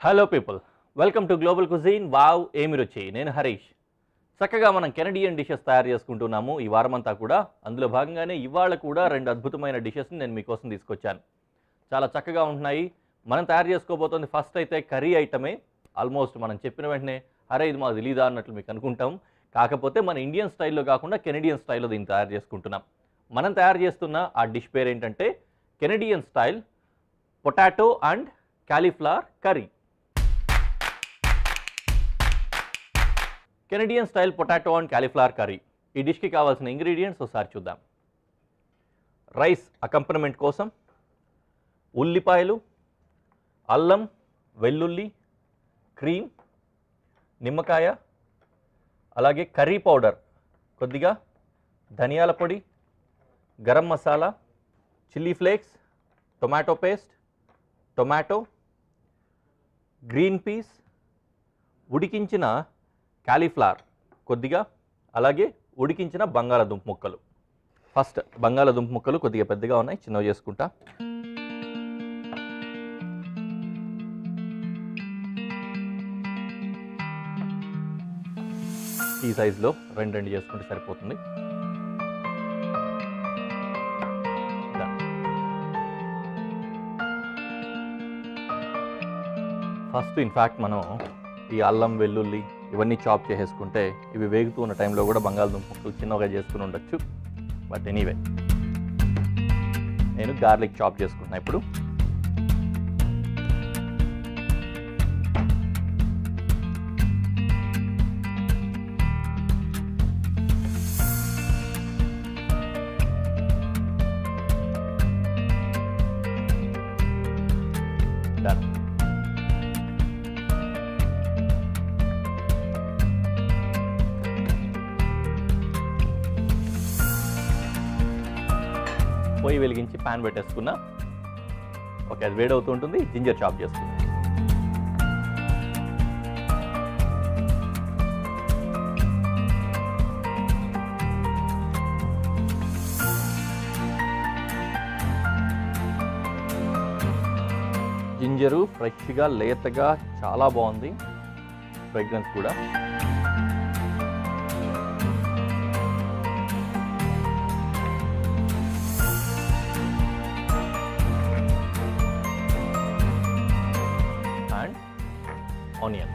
Hello people, welcome to global cuisine. Wow ఏమి రుచి. నేను హరీష్. చక్కగా మనం కెనడియన్ డిషెస్ తయారు చేసుకుంటున్నాము ఈ వారమంతా కూడా. అందులో భాగంగానే ఇవాళ కూడా రెండు అద్భుతమైన డిషెస్ని నేను మీకోసం తీసుకొచ్చాను. చాలా చక్కగా ఉంటున్నాయి. మనం తయారు చేసుకోబోతోంది ఫస్ట్ అయితే కర్రీ ఐటమే. ఆల్మోస్ట్ మనం చెప్పిన వెంటనే అరే ఇది మాకు తెలీదా అన్నట్లు మీకు అనుకుంటాం. కాకపోతే మన ఇండియన్ స్టైల్లో కాకుండా కెనడియన్ స్టైల్లో దీన్ని తయారు చేసుకుంటున్నాం. మనం తయారు చేస్తున్న ఆ డిష్ పేరు ఏంటంటే Canadian style potato and cauliflower curry. Canadian style potato and cauliflower curry. ఈ డిష్కి కావాల్సిన ఇంగ్రీడియంట్స్ ఒకసారి చూద్దాం. రైస్ అకంపనమెంట్ కోసం ఉల్లిపాయలు, అల్లం, వెల్లుల్లి, క్రీమ్, నిమ్మకాయ, అలాగే కర్రీ పౌడర్ కొద్దిగా, ధనియాల పొడి, garam masala, chilli flakes, tomato paste, tomato, green peas, ఉడికించిన కాలీఫ్లవర్ కొద్దిగా, అలాగే ఉడికించిన బంగాళాదుంప ముక్కలు. ఫస్ట్ బంగాళాదుంప ముక్కలు కొద్దిగా పెద్దగా ఉన్నాయి, చిన్నవి చేసుకుంటా. ఈ సైజులో రెండు చేసుకుంటే సరిపోతుంది. ఫస్ట్ ఇన్ఫ్యాక్ట్ మనం ఈ అల్లం, వెల్లుల్లి ఇవన్నీ చాప్ చేసేసుకుంటే ఇవి వేగుతూ ఉన్న టైంలో కూడా బంగాళదుంప ముక్కలు చిన్నగా చేసుకుని ఉండొచ్చు. బట్ ఎనీవే నేను గార్లిక్ చాప్ చేసుకుంటున్నా ఇప్పుడు. డన్. పొయ్యి వెలిగించి ప్యాన్ పెట్టేసుకున్నా. ఓకే, అది వేడవుతూ ఉంటుంది. జింజర్ చాప్ చేసుకున్నా. జింజరు ఫ్రెష్గా లేతగా చాలా బాగుంది, ఫ్రేగ్రెన్స్ కూడా. ఆనియన్,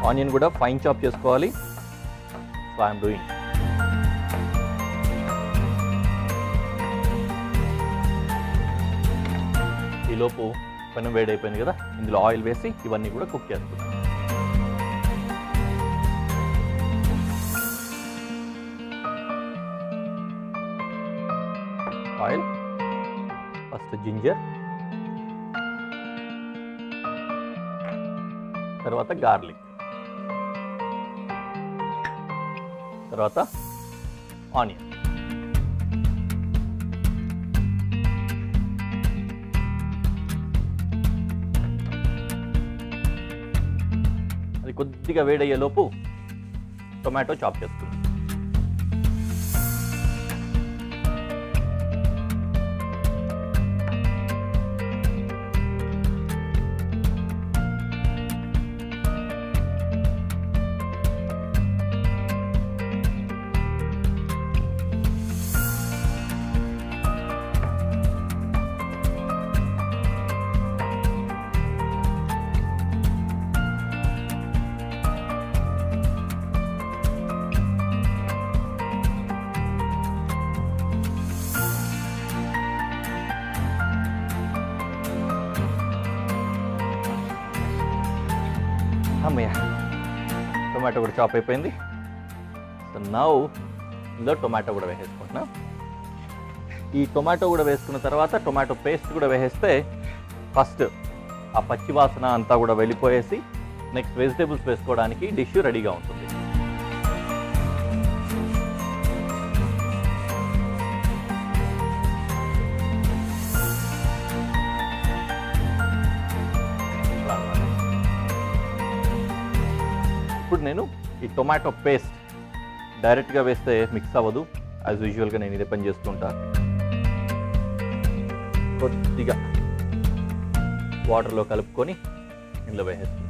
ఆనియన్ కూడా ఫైన్ చాప్ చేసుకోవాలి. So I'm doing. ఈలోపు పెనం వేడైపోయింది కదా, ఇందులో ఆయిల్ వేసి ఇవన్నీ కూడా కుక్ చేసుకుంటాం. ఆయిల్, ఫస్ట్ జింజర్, తర్వాత గార్లిక్, తర్వాత ఆనియన్. అది కొద్దిగా వేడయ్యేలోపు టొమాటో చాప్ చేసుకుందాం. అమ్మయ్య, టొమాటో కూడా చాప్ అయిపోయింది. సో నౌ ఇందులో టొమాటో కూడా వేసేసుకుంటున్నా. ఈ టొమాటో కూడా వేసుకున్న తర్వాత టొమాటో పేస్ట్ కూడా వేసేస్తే ఫస్ట్ ఆ పచ్చి వాసన అంతా కూడా వెళ్ళిపోయేసి నెక్స్ట్ వెజిటేబుల్స్ వేసుకోవడానికి డిష్ రెడీగా ఉంటుంది. ఇప్పుడు నేను ఈ టొమాటో పేస్ట్ డైరెక్ట్గా వేస్తే మిక్స్ అవ్వదు, యాజ్ యూజువల్గా నేను ఇదే పని చేస్తుంటాను. కొద్దిగా వాటర్లో కలుపుకొని ఇందులో వేసేస్తాను.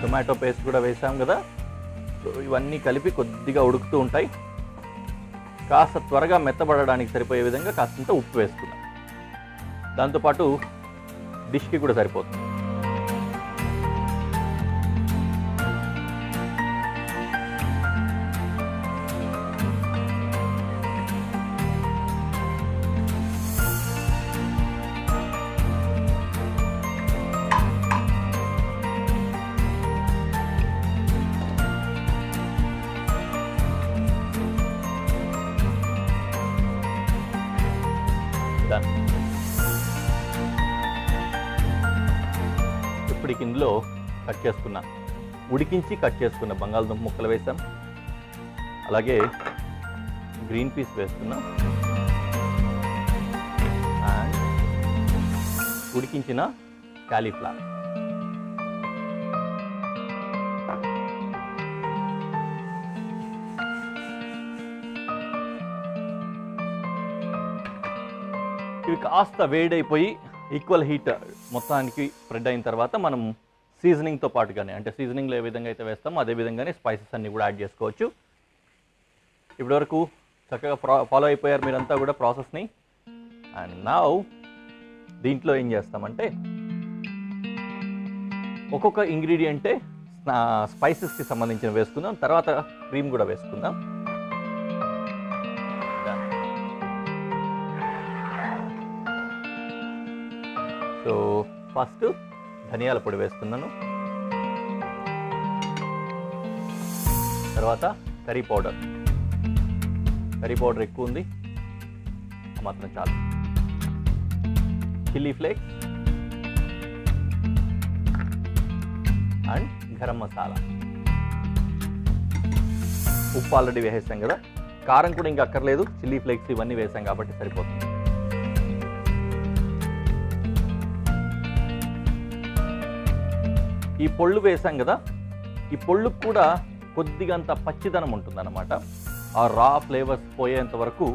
టొమాటో పేస్ట్ కూడా వేసాం కదా. సో ఇవన్నీ కలిపి కొద్దిగా ఉడుకుతూ ఉంటాయి. కాస్త త్వరగా మెత్తబడడానికి సరిపోయే విధంగా కాస్తంత ఉప్పు వేసుకున్నాం. దాంతోపాటు డిష్కి కూడా సరిపోతుంది. ఇప్పటికి ఇందులో కట్ చేసుకున్న ఉడికించి కట్ చేసుకున్న బంగాళదుంప ముక్కలు వేసాం. అలాగే గ్రీన్ పీస్ వేస్తున్నాం అండ్ ఉడికించిన కాలీఫ్లవర్. ఇవి కాస్త వేడైపోయి ఈక్వల్ హీట్ మొత్తానికి స్ప్రెడ్ అయిన తర్వాత మనం సీజనింగ్తో పాటుగానే, అంటే సీజనింగ్లో ఏ విధంగా అయితే వేస్తామో అదే విధంగానే స్పైసెస్ అన్నీ కూడా యాడ్ చేసుకోవచ్చు. ఇప్పటివరకు చక్కగా ఫాలో అయిపోయారు మీరంతా కూడా ప్రాసెస్ని. అండ్ నౌ దీంట్లో ఏం చేస్తామంటే ఒక్కొక్క ఇంగ్రీడియంటే స్పైసెస్కి సంబంధించిన వేసుకుందాం, తర్వాత క్రీమ్ కూడా వేసుకుందాం. సో ఫస్ట్ ధనియాల పొడి వేస్తున్నాను, తర్వాత కర్రీ పౌడర్ ఎక్కువ ఉంది, మాత్రం చాలు. Chilli flakes and garam masala. ఉప్పు ఆల్రెడీ వేసేసాం కదా, కారం కూడా ఇంకా అక్కర్లేదు, చిల్లీ ఫ్లేక్స్ ఇవన్నీ వేసాం కాబట్టి సరిపోతుంది. ఈ పొళ్ళు వేసాం కదా, ఈ పొళ్ళుకు కూడా కొద్దిగా అంత పచ్చిదనం ఉంటుందన్నమాట. ఆ రా ఫ్లేవర్స్ పోయేంత వరకు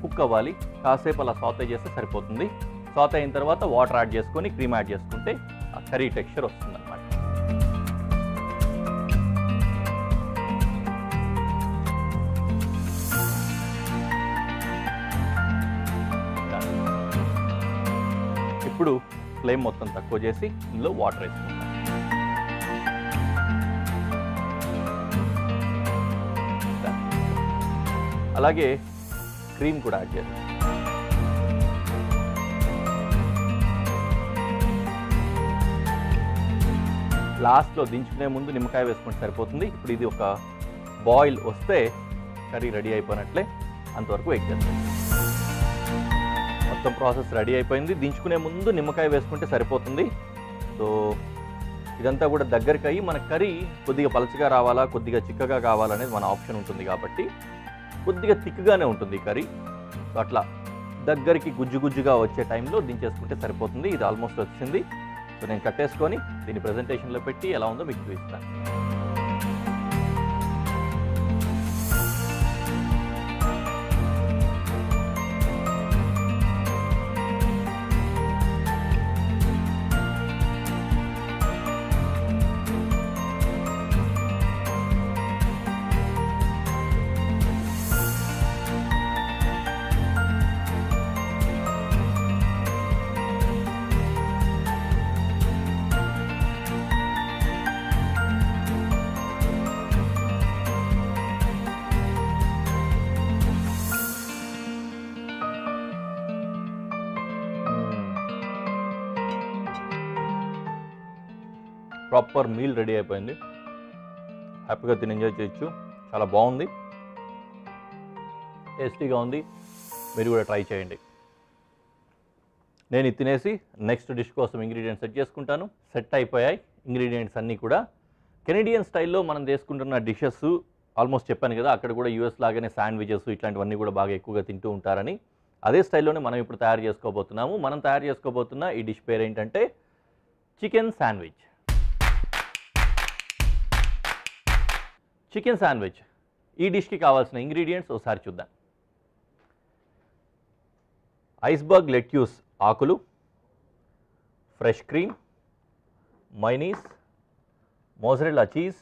కుక్ అవ్వాలి. కాసేపు అలా సాతే చేస్తే సరిపోతుంది. సాతే అయిన తర్వాత వాటర్ యాడ్ చేసుకొని క్రీమ్ యాడ్ చేసుకుంటే ఆ కర్రీ టెక్స్చర్ వస్తుంది అన్నమాట. ఇప్పుడు ఫ్లేమ్ మొత్తం తక్కువ చేసి ఇందులో వాటర్ వేసుకుంటాం. అలాగే క్రీమ్ కూడా యాడ్ చేస్తాం. లాస్ట్లో దించుకునే ముందు నిమ్మకాయ వేసుకుంటే సరిపోతుంది. ఇప్పుడు ఇది ఒక బాయిల్ వస్తే కర్రీ రెడీ అయిపోయినట్లే, అంతవరకు వెయిట్ చేస్తాం. మొత్తం ప్రాసెస్ రెడీ అయిపోయింది. దించుకునే ముందు నిమ్మకాయ వేసుకుంటే సరిపోతుంది. సో ఇదంతా కూడా దగ్గరికి అయ్యి మన కర్రీ కొద్దిగా పలచగా రావాలా, కొద్దిగా చిక్కగా కావాలనేది మన ఆప్షన్ ఉంటుంది కాబట్టి కొద్దిగా థిక్గానే ఉంటుంది ఈ కర్రీ. సో అట్లా దగ్గరికి గుజ్జుగా వచ్చే టైంలో దించేసుకుంటే సరిపోతుంది. ఇది ఆల్మోస్ట్ వచ్చింది. సో నేను కట్టేసుకొని దీన్ని ప్రజెంటేషన్లో పెట్టి ఎలా ఉందో మీకు చూపిస్తాను. ప్రాపర్ మీల్ రెడీ అయిపోయింది. హ్యాపీగా తిని ఎంజాయ్ చేయొచ్చు. చాలా బాగుంది, టేస్టీగా ఉంది. మీరు కూడా ట్రై చేయండి. నేను ఇది తినేసి నెక్స్ట్ డిష్ కోసం ఇంగ్రీడియంట్స్ సెట్ చేసుకుంటాను. సెట్ అయిపోయాయి ఇంగ్రీడియంట్స్ అన్నీ కూడా. కెనడియన్ స్టైల్లో మనం చేసుకుంటున్న డిషెస్ ఆల్మోస్ట్ చెప్పాను కదా, అక్కడ కూడా యూఎస్ లాగానే శాండ్విచెస్ ఇట్లాంటివన్నీ కూడా బాగా ఎక్కువగా తింటూ ఉంటారని. అదే స్టైల్లోనే మనం ఇప్పుడు తయారు చేసుకోబోతున్నాము. మనం తయారు చేసుకోబోతున్న ఈ డిష్ పేరు ఏంటంటే చికెన్ శాండ్విచ్. చికెన్ శాండ్విచ్ ఈ డిష్కి కావాల్సిన ఇంగ్రీడియంట్స్ ఒకసారి చూద్దాం. ఐస్బర్గ్ లెట్యూస్ ఆకులు, fresh cream, mayonnaise, mozzarella cheese,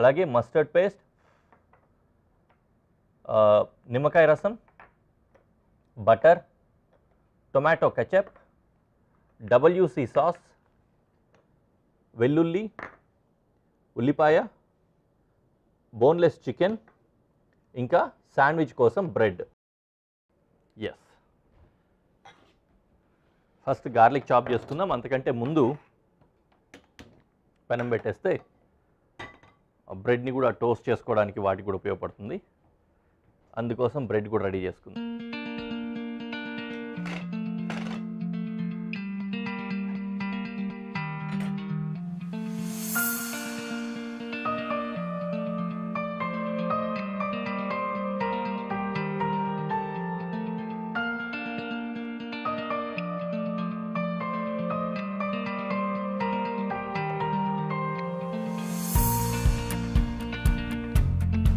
అలాగే మస్టర్డ్ పేస్ట్, నిమ్మకాయ రసం, butter, tomato ketchup, WC sauce, వెల్లుల్లి, ఉల్లిపాయ, బోన్లెస్ చికెన్, ఇంకా శాండ్విచ్ కోసం bread. Yes, first garlic chop చేసుకుందాం. అంతకంటే ముందు పెనం పెట్టేస్తే బ్రెడ్ని కూడా టోస్ట్ చేసుకోవడానికి వాటికి కూడా ఉపయోగపడుతుంది. అందుకోసం బ్రెడ్ కూడా రెడీ చేసుకుందాం.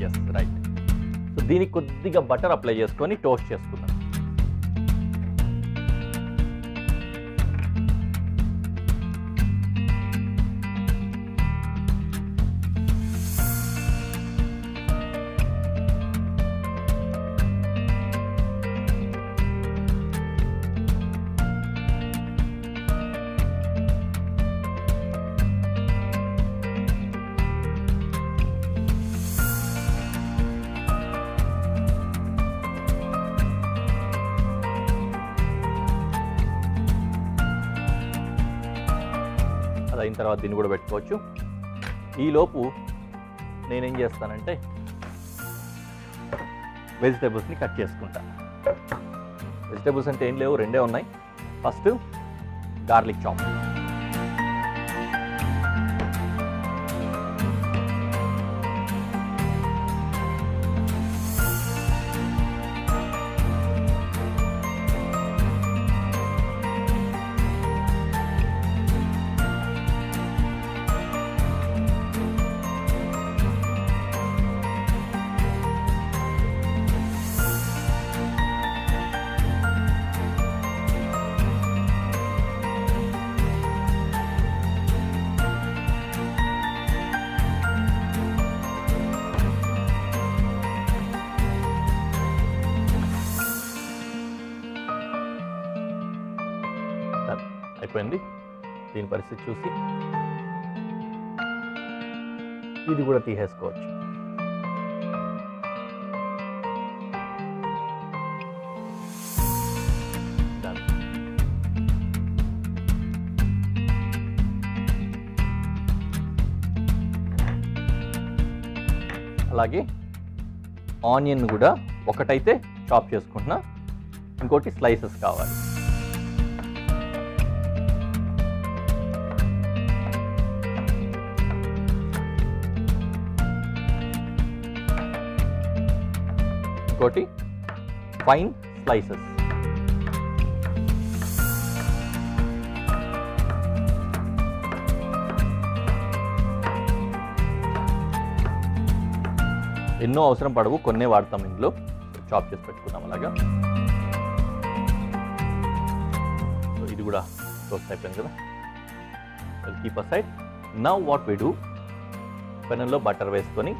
Yes, right. సో దీనికి కొద్దిగా బటర్ అప్లై చేసుకొని టోస్ట్ చేసుకుందాం. అది అయిన తర్వాత దీన్ని కూడా పెట్టుకోవచ్చు. ఈలోపు నేనేం చేస్తానంటే వెజిటేబుల్స్ని కట్ చేసుకుంటా. వెజిటేబుల్స్ అంటే ఏం లేవు, రెండే ఉన్నాయి. ఫస్ట్ గార్లిక్ చాప్, అయిపోయింది. దీని పరిస్థితి చూసి ఇది కూడా తీసేసుకోవచ్చు. అలాగే ఆనియన్ కూడా ఒకటైతే చాప్ చేసుకుంటున్నా, ఇంకోటి స్లైసెస్ కావాలి. ఇంకోటి ఫైన్ స్లైసెస్. ఎన్నో అవసరం పడవు, కొన్నే వాడతాం ఇందులో. చాప్ చేసి పెట్టుకుందాం అలాగా. సో ఇది కూడా టోస్ట్ అయిపోయింది కదా. Will keep aside. Now what we do, పెనంలో బటర్ వేసుకొని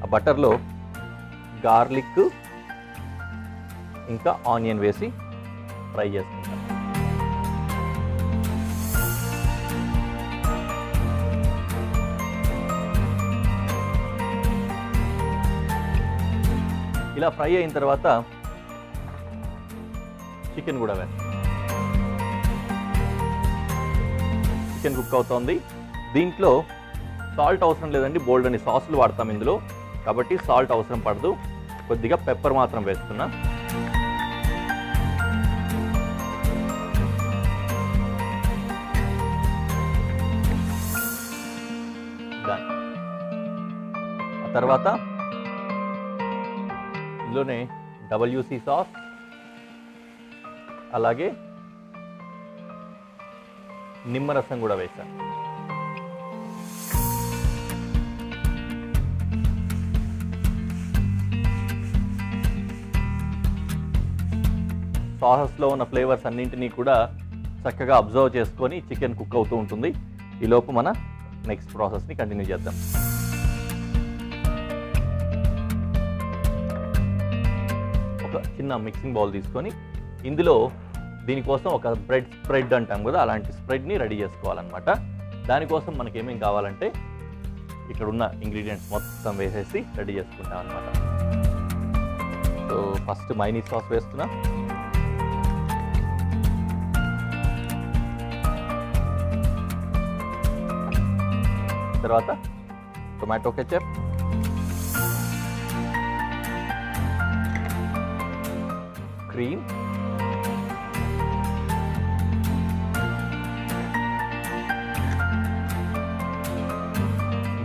ఆ బటర్లో గార్లిక్ ఇంకా ఆనియన్ వేసి ఫ్రై చేసుకుంటాం. ఇలా ఫ్రై అయిన తర్వాత చికెన్ కూడా వేస్తాం. చికెన్ కుక్ అవుతోంది. దీంట్లో సాల్ట్ అవసరం లేదండి, బోల్డ్ అని సాసులు వాడతాం ఇందులో, కాబట్టి సాల్ట్ అవసరం పడదు. కొద్దిగా పెప్పర్ మాత్రం వేస్తున్నా. తర్వాత ఇందులోనే WC సాస్, అలాగే నిమ్మరసం కూడా వేసాను. సాసెస్లో ఉన్న ఫ్లేవర్స్ అన్నింటినీ కూడా చక్కగా అబ్జర్వ్ చేసుకొని చికెన్ కుక్ అవుతూ ఉంటుంది. ఈలోపు మన నెక్స్ట్ ప్రాసెస్ని కంటిన్యూ చేద్దాం. ఒక చిన్న మిక్సింగ్ బౌల్ తీసుకొని ఇందులో దీనికోసం ఒక బ్రెడ్ స్ప్రెడ్ అంటాం కదా, అలాంటి స్ప్రెడ్ని రెడీ చేసుకోవాలన్నమాట. దానికోసం మనకి ఏమేం కావాలంటే ఇక్కడ ఉన్న ఇంగ్రీడియంట్స్ మొత్తం వేసేసి రెడీ చేసుకుంటాం అనమాట. సో ఫస్ట్ మైనీస్ సాస్ వేస్తున్నా, తర్వాత tomato ketchup, cream,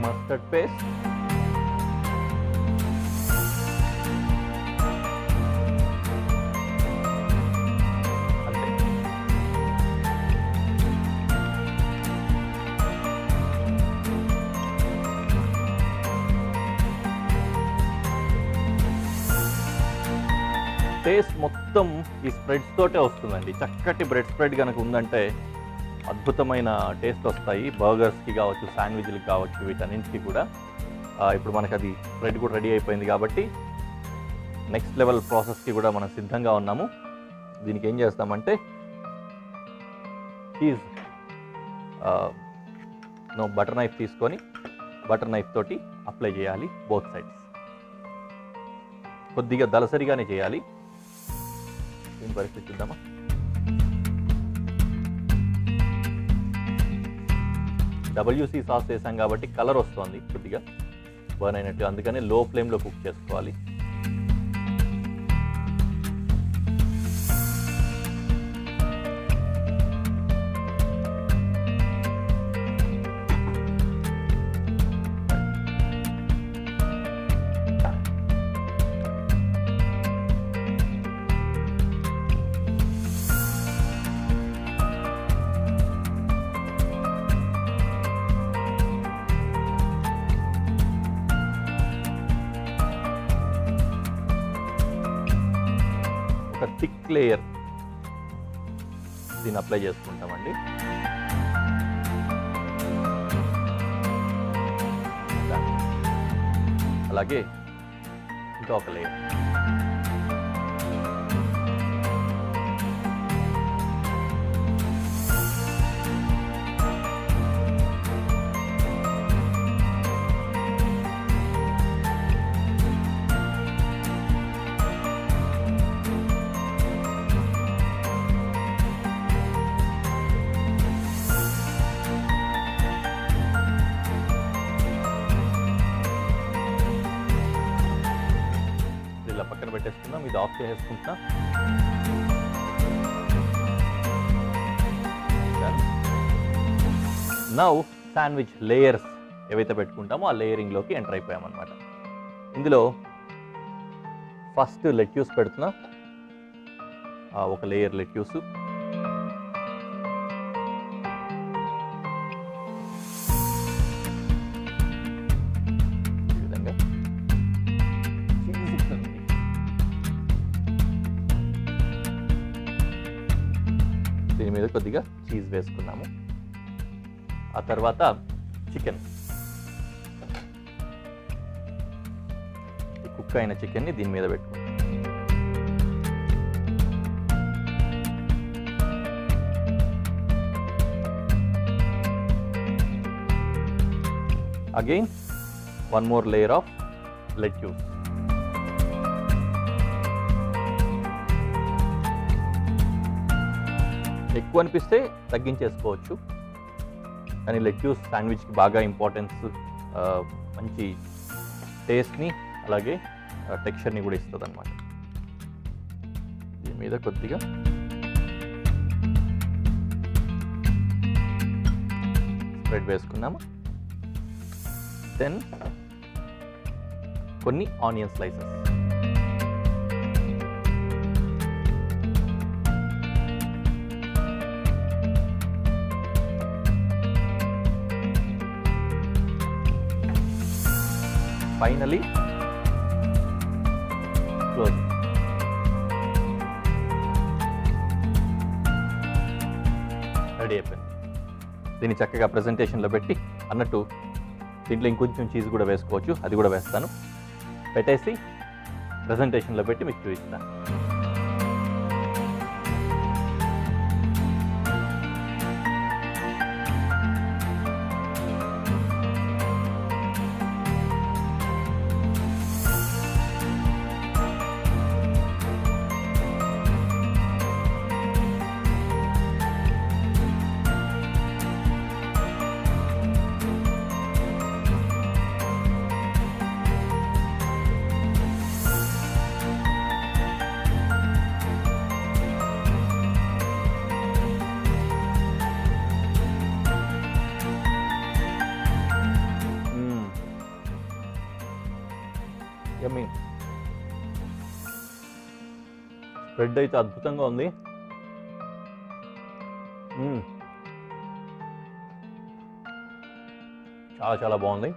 mustard paste, అంతే. టేస్ట్ మొత్తం ఈ స్ప్రెడ్స్ తోటే వస్తుందండి. చక్కటి బ్రెడ్ స్ప్రెడ్ కనుక ఉందంటే అద్భుతమైన టేస్ట్ వస్తాయి. బర్గర్స్కి కావచ్చు, శాండ్విచ్లకు కావచ్చు, వీటన్నింటికి కూడా. ఇప్పుడు మనకు అది స్ప్రెడ్ కూడా రెడీ అయిపోయింది కాబట్టి నెక్స్ట్ లెవెల్ ప్రాసెస్కి కూడా మనం సిద్ధంగా ఉన్నాము. దీనికి ఏం చేస్తామంటే చీజ్ బటర్ నైఫ్ తీసుకొని బటర్ నైఫ్ తోటి అప్లై చేయాలి బోత్ సైడ్స్. కొద్దిగా దలసరిగానే చేయాలి. దీని పరిస్థితి చూద్దామా. WC సాస్ వేసాం కాబట్టి కలర్ వస్తుంది, కొద్దిగా బర్న్ అయినట్టు. అందుకని లో ఫ్లేమ్లో కుక్ చేసుకోవాలి. ఒక థిక్ లేయర్ దీన్ని అప్లై చేసుకుంటామండి. అలాగే ఇంకా ఒక లేయర్. పక్కన పెట్టేసుకుందాం. ఇది ఆఫ్ చేసేసుకుంటున్నా. నౌ శాండ్విచ్ లేయర్స్ ఏవైతే పెట్టుకుంటామో ఆ లేయరింగ్లోకి ఎంటర్ అయిపోయామన్నమాట. ఇందులో ఫస్ట్ లెట్యూస్ పెడుతున్నా, ఒక లేయర్ లెట్యూస్, ఈ విధంగా దీని మీద కొద్దిగా చీజ్ వేసుకున్నాము. ఆ తర్వాత చికెన్, ఈ కుక్ అయిన చికెన్ని దీని మీద పెట్టుకుంటాం. Again one more layer of lettuce. ఎక్కువ అనిపిస్తే తగ్గించేసుకోవచ్చు, కానీ లెట్యూస్ శాండ్విచ్కి బాగా ఇంపార్టెన్స్, మంచి టేస్ట్ని అలాగే టెక్స్చర్ని కూడా ఇస్తుంది అన్నమాట. దీని మీద కొద్దిగా స్ప్రెడ్ వేసుకున్నాము. దెన్ కొన్ని onion slices, finally close. Ready అయిపోయింది. దీన్ని చక్కగా ప్రెజెంటేషన్లో పెట్టి అన్నట్టు దీంట్లో ఇంకొంచెం చీజ్ కూడా వేసుకోవచ్చు, అది కూడా వేస్తాను. పెట్టేసి ప్రెజెంటేషన్లో పెట్టి మీకు చూపిస్తాను. యమ్మీ. స్ప్రెడ్ అయితే అద్భుతంగా ఉంది. చాలా చాలా బాగుంది.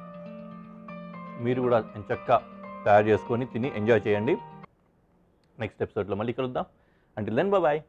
మీరు కూడా ఎంచక్కా తయారు చేసుకొని తిని ఎంజాయ్ చేయండి. నెక్స్ట్ ఎపిసోడ్లో మళ్ళీ కలుద్దాం. Until then bye.